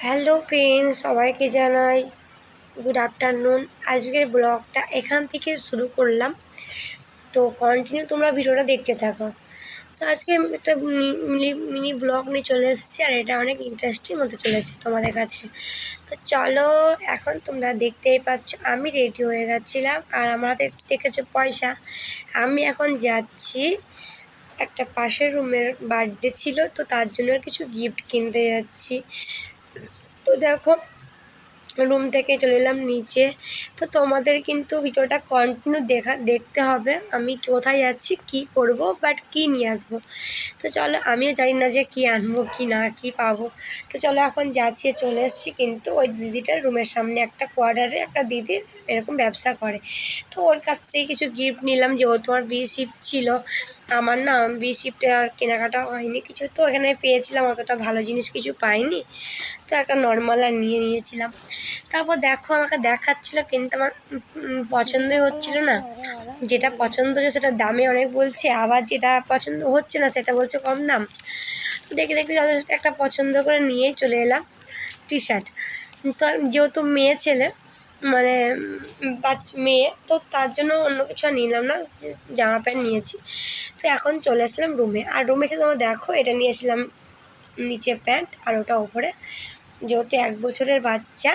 Hello friends, সবাইকে জানাই good afternoon. আজকের ব্লগটা এখান থেকে শুরু করলাম, তো কন্টিনিউ তোমরা ভিডিওটা দেখতে থাকো। তো আজকে একটা মিনি ব্লগ নিয়ে চলে এসেছি, আর এটা অনেক ইন্টারেস্টিং হতে চলেছে তোমাদের কাছে। তো চলো, এখন তোমরা দেখতেই পাচ্ছ আমি রেডি হয়ে গেছিলাম, আর আমার হাতে দেখেছো পয়সা। আমি এখন যাচ্ছি, একটা পাশের রুমের বার্থডে ছিল, তো তার জন্য কিছু গিফট কিনতে যাচ্ছি। তো দেখো, রুম থেকে চলে এলাম নিচে। তো তোমাদের কিন্তু ভিডিওটা কন্টিনিউ দেখতে হবে, আমি কোথায় যাচ্ছি, কি করব, বাট কি নিয়ে আসবো। তো চলো, আমিও জানি না যে কি আনবো কি না কি পাবো। তো চলো, এখন যাচ্ছি, চলে এসেছি। কিন্তু ওই দিদিটার রুমের সামনে একটা কোয়ার্টারে একটা দিদি এরকম ব্যবসা করে, তো ওর কাছ থেকে কিছু গিফট নিলাম। যেহেতু আমার বি শিফট ছিল, আমার না বি শিফটে আর কেনাকাটা হয়নি কিছু, তো এখানে পেয়েছিলাম, অতটা ভালো জিনিস কিছু পাইনি, তো একটা নর্মাল আর নিয়েছিলাম। তারপর দেখো, আমাকে দেখাচ্ছিল, কিন্তু আমার পছন্দই হচ্ছিল না। যেটা পছন্দ হচ্ছে সেটা দামে অনেক বলছে, আবার যেটা পছন্দ হচ্ছে না সেটা বলছে কম দাম। তো দেখে দেখতে যথেষ্ট একটা পছন্দ করে নিয়েই চলে এলাম টি শার্ট। তো যেহেতু মেয়ে ছেলে, মানে মেয়ে, তো তার জন্য অন্য কিছু আর নিলাম না, জামা প্যান্ট নিয়েছি। তো এখন চলে আসলাম রুমে, আর রুমে এসে তোমরা দেখো, এটা নিয়েছিলাম নিচে প্যান্ট, আর ওটা ওপরে। যেহেতু 1 বছরের বাচ্চা,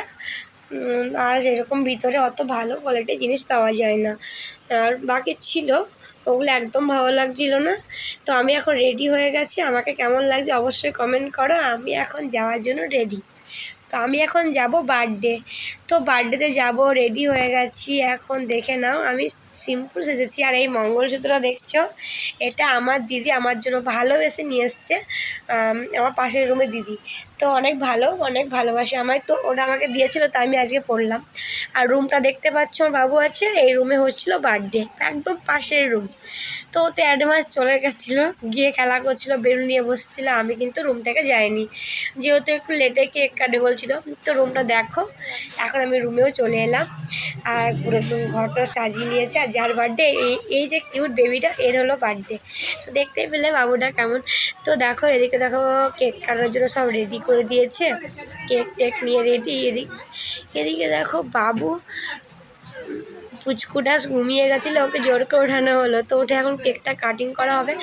আর সেরকম ভিতরে অত ভালো কোয়ালিটির জিনিস পাওয়া যায় না, আর বাকি ছিল ওগুলো একদম ভালো লাগছিল না। তো আমি এখন রেডি হয়ে গেছি, আমাকে কেমন লাগছে অবশ্যই কমেন্ট করো। আমি এখন যাওয়ার জন্য রেডি। তো আমি এখন যাব বার্থডে, তো বার্থডেতে যাব, রেডি হয়ে গেছি। এখন দেখে নাও, আমি সিম্পল সেজেছি। আর এই মঙ্গলসূত্রটা দেখছো, এটা আমার দিদি আমার জন্য ভালোবেসে নিয়ে এসছে, আমার পাশের রুমে দিদি। তো অনেক ভালো, অনেক ভালোবাসে আমায়, তো ওটা আমাকে দিয়েছিল, তাই আমি আজকে পড়লাম। আর রুমটা দেখতে পাচ্ছ, আমার বাবু আছে, এই রুমে হচ্ছিলো বার্থডে, একদম পাশের রুম। তো ওতে অ্যাডভান্স চলে গেছিলো, গিয়ে খেলা করছিলো, বেলুন নিয়ে বসছিলো। আমি কিন্তু রুম থেকে যাইনি, যেহেতু একটু লেটে কেক কাটে বলছিল। তো রুমটা দেখো, এখন আমি রুমেও চলে এলাম, আর পুরো ঘরটা সাজিয়ে নিয়েছে। আর যার বার্থডে, এই যে কিউট বেবিটা, এর হলো বার্থডে। তো দেখতেই পেলে বাবুটা কেমন। তো দেখো, এদিকে দেখো, কেক কাটার জন্য সব রেডি করে দিয়েছে, কেক টেক নিয়ে রেডি। এদিকে দেখো, বাবু পুচকুটা ঘুমিয়ে গেছিলো, ওকে জোর করে ওঠানো হলো, তো উঠে এখন কেকটা কাটিং করা হবে।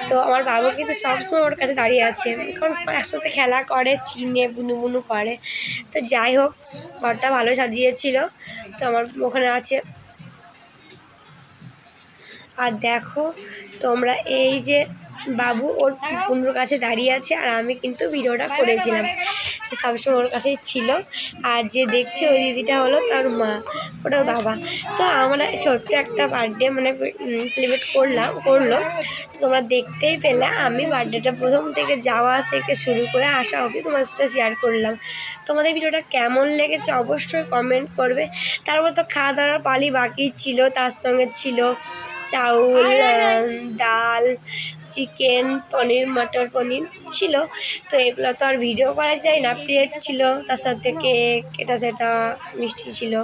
তো আমার বাবু কিন্তু সবসময় ওর কাছে দাঁড়িয়ে আছে, কারণ একসাথে খেলা করে, চিনে বুনু বুনু করে। তো যাই হোক, ঘরটা ভালো সাজিয়েছিল, তো আমার ওখানে আছে। আর দেখো তোমরা, এই যে বাবু ওর বুনুর কাছে দাঁড়িয়ে আছে, আর আমি কিন্তু ভিডিওটা করেছিলাম, সবসময় ওর কাছেই ছিল। আর যে দেখছে ওই দিদিটা হলো তার মা, ওটার বাবা। তো আমরা ছোট্ট একটা বার্থডে মানে সেলিব্রেট করলো। তো তোমরা দেখতেই পেলে, আমি বার্থডেটা প্রথম থেকে যাওয়া থেকে শুরু করে আসা অবধি তোমার সাথে শেয়ার করলাম। তোমাদের ভিডিওটা কেমন লেগেছে অবশ্যই কমেন্ট করবে। তারপর তো খাওয়া দাওয়ার পালি বাকি ছিল, তার সঙ্গে ছিল চাউল, ডাল, চিকেন, পনির, মটর পনির ছিল। তো এগুলো তো আর ভিডিও করা যায় না, প্লেট ছিল, তার সাথে কেক, এটা সেটা মিষ্টি ছিল।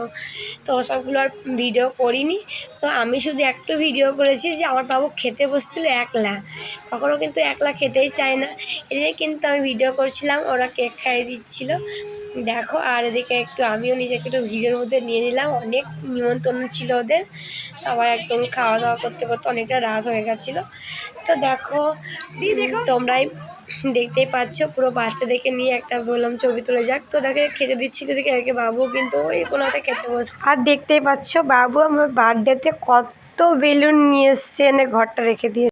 তো সবগুলো আর ভিডিও করিনি। তো আমি শুধু একটু ভিডিও করেছি, যে আমার বাবু খেতে বসছিল একলা, কখনও কিন্তু একলা খেতেই চায় না। এদিকে কিন্তু আমি ভিডিও করছিলাম, ওরা কেক খাইয়ে দিচ্ছিল দেখো। আর এদিকে একটু আমিও নিজেকে একটু ভিডিওর মধ্যে নিয়ে নিলাম, অনেক নিমন্ত্রণ ছিল ওদের, সবাই একদম খাওয়া দাওয়া করতে করতে অনেকটা রাত হয়ে গেছিলো। তো দেখো, তোমরাই দেখতেই পাচ্ছ, পুরো বাচ্চাদেরকে নিয়ে একটা বললাম ছবি তুলে যাক। তো দেখে খেতে দিচ্ছিল, দেখে একে বাবু কিন্তু ওই কোনোতে খেতে বসছে। আর দেখতেই পাচ্ছ, বাবু আমার বার্থডেতে কত বেলুন নিয়ে এসছে, এনে ঘরটা রেখে দিয়ে